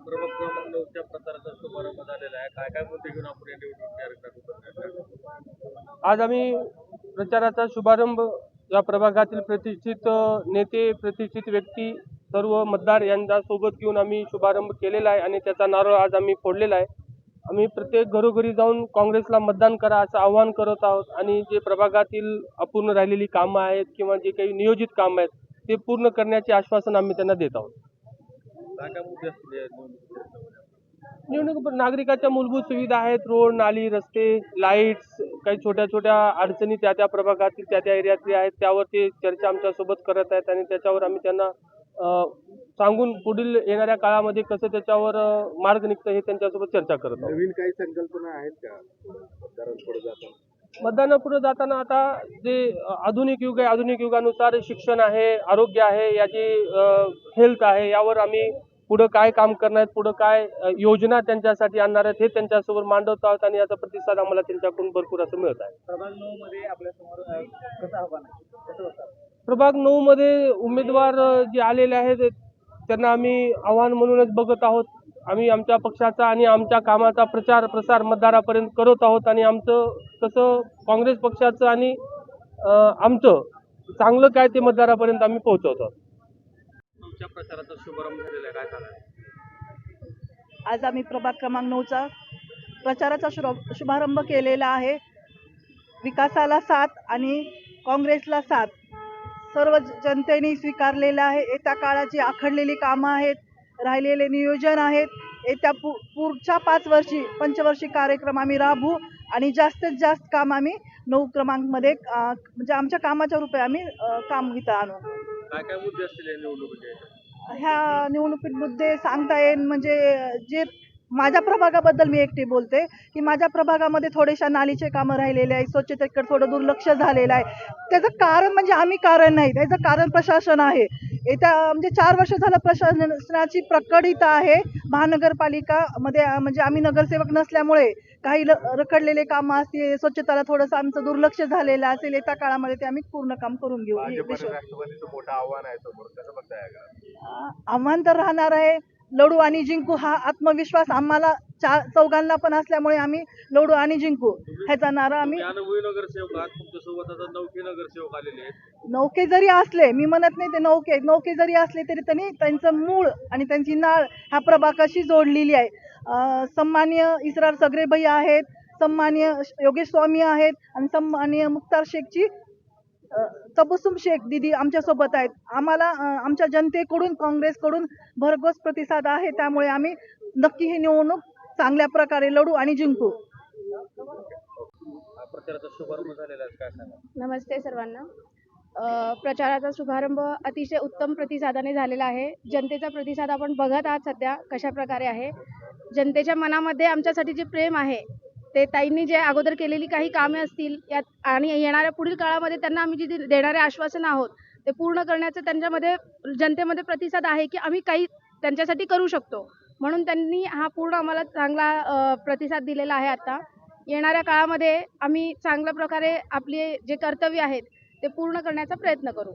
प्रभाग क्रमांक 9च्या प्रचाराचा शुभारंभ झालेला आहे. काय काय मुद्दे घेऊन आपण या निवडणूक तयार करणार? आज आम्ही प्रचाराचा शुभारंभ या प्रभागातील प्रतिष्ठित नेते, प्रतिष्ठित व्यक्ती, सर्व मतदार यांचा सोबत घेऊन आम्ही शुभारंभ केलेला आहे आणि त्याचा नारळ आज आम्ही फोडलेला आहे. आम्ही प्रत्येक घरोघरी जाऊन काँग्रेसला मतदान करा असं आवाहन करत आहोत आणि जे प्रभागातील अपूर्ण राहिलेली कामं आहेत किंवा जे काही नियोजित कामं आहेत ते पूर्ण करण्याचे आश्वासन आम्ही त्यांना देत आहोत. काय काय मुद्दे असतील या निवडणुकीत? निवडणूक नागरिकाच्या मूलभूत सुविधा आहेत, रोड, नाली, रस्ते, लाईट्स, काही छोट्या छोट्या अडचणी त्या त्या प्रभागातील त्या त्या एरियातल्या आहेत, त्यावर ते चर्चा आमच्यासोबत करत आहेत आणि त्याच्यावर आम्ही त्यांना सांगून पुढील येणाऱ्या काळामध्ये कसं त्याच्यावर मार्ग निघतं हे त्यांच्यासोबत चर्चा करत आहोत. नवीन काही संकल्पना आहेत का मतदारांपुढे जाताना? मतदानापुढे जाताना आता जे आधुनिक युग आहे, आधुनिक युगानुसार शिक्षण आहे, आरोग्य आहे, याची हेल्थ आहे, यावर आम्ही पुढं काय काम करणार आहेत, पुढं काय योजना त्यांच्यासाठी आणणार आहेत हे त्यांच्यासोबत मांडवत आहोत आणि याचा प्रतिसाद आम्हाला त्यांच्याकडून भरपूर असं मिळत आहे. प्रभाग 9 मध्ये आपल्यासमोर कसं आव्हान आहे, कसं होतं? प्रभाग 9 मध्ये उमेदवार जे आलेले आहेत त्यांना आम्ही आव्हान म्हणूनच बघत आहोत. आम्ही आमच्या पक्षाचा आणि आमच्या कामाचा प्रचार प्रसार मतदारापर्यंत करत आहोत आणि आमचं तसं काँग्रेस पक्षाचं आणि आमचं चांगलं काय ते मतदारापर्यंत आम्ही पोहोचवत आहोत. तुमच्या प्रचाराचा शुभारंभ झालेला आहे, काय सांगाल? आज आम्ही प्रभाग क्रमांक 9चा प्रचाराचा शुभारंभ केलेला आहे. विकासाला साथ आणि काँग्रेसला साथ सर्व जनतेने स्वीकारलेलं आहे. येत्या काळाची आखडलेली कामं आहेत, राहिलेले नियोजन आहेत. येत्या पुढच्या 5 वर्षी पंचवर्षी कार्यक्रम आम्ही राबवू आणि जास्तीत जास्त काम आम्ही 9 क्रमांकमध्ये म्हणजे आमच्या कामाच्या रूपे आम्ही काम इथं आणू. काय काय मुद्दे असतील या निवडणुकीचे? ह्या निवडणुकीत मुद्दे सांगता येईल म्हणजे जे माझ्या प्रभागाबद्दल मी एकटी बोलते की माझ्या प्रभागामध्ये थोडेशा नालीचे कामं राहिलेले आहेत, स्वच्छतेकडे थोडं दुर्लक्ष झालेलं आहे. त्याचं कारण म्हणजे आम्ही कारण नाही, त्याचं कारण प्रशासन आहे. येत्या म्हणजे 4 वर्ष झालं प्रशासनाची प्रकडित आहे. महानगरपालिकामध्ये म्हणजे आम्ही नगरसेवक नसल्यामुळे काही रखडलेले कामं असतील, स्वच्छताला थोडंसं आमचं दुर्लक्ष झालेलं असेल. येत्या काळामध्ये ते आम्ही पूर्ण काम करून घेऊ. राष्ट्रवादीचं मोठं आव्हान आहे समोर, कसं बघताय का? आव्हान तर राहणार आहे. लढू आणि जिंकू हा आत्मविश्वास आम्हाला चौघांना पण असल्यामुळे आम्ही लढू आणि जिंकू ह्याचा नारा आम्ही. अनुभवी नगरसेवक आहात, तुमच्यासोबत आता 9 नगरसेवक आलेले आहेत. नौके जरी असले, मी म्हणत नाही ते नौके जरी असले तरी त्यांनी त्यांचं मूळ आणि त्यांची नाळ ह्या प्रभागाशी जोडलेली आहे. सन्माननीय इसरार सगरे भैया आहेत, सन्माननीय योगेश स्वामी आहेत आणि सन्माननीय मुख्तार शेखची तबस्सुम शेख दीदी आमच्यासोबत आहेत. आम्हाला आमच्या जनतेकडून काँग्रेसकडून भरघोस प्रतिसाद आहे. त्यामुळे आम्ही नक्की ही निवडणूक चांगल्या प्रकारे लढू आणि जिंकू. प्रचाराचा शुभारंभ झालेला आहे, काय सांगा? नमस्ते सर्वांना. प्रचाराचा शुभारंभ अतिशय उत्तम प्रतिसादाने झालेला आहे. जनतेचा प्रतिसाद आपण बघत आहात सध्या कशा प्रकारे आहे. जनतेच्या मनामध्ये आमच्यासाठी जे प्रेम आहे ते ताईंनी जे अगोदर केलेली काही कामे असतील यात आणि येणाऱ्या पुढील काळामध्ये त्यांना आम्ही जी देणारे आश्वासन आहोत ते पूर्ण करण्याचं त्यांच्यामध्ये जनतेमध्ये प्रतिसाद आहे की आम्ही काही त्यांच्यासाठी करू शकतो. म्हणून त्यांनी हा पूर्ण आम्हाला चांगला प्रतिसाद दिलेला आहे. आता येणाऱ्या काळामध्ये आम्ही चांगल्या प्रकारे आपले जे कर्तव्य आहेत ते पूर्ण करण्याचा प्रयत्न करू.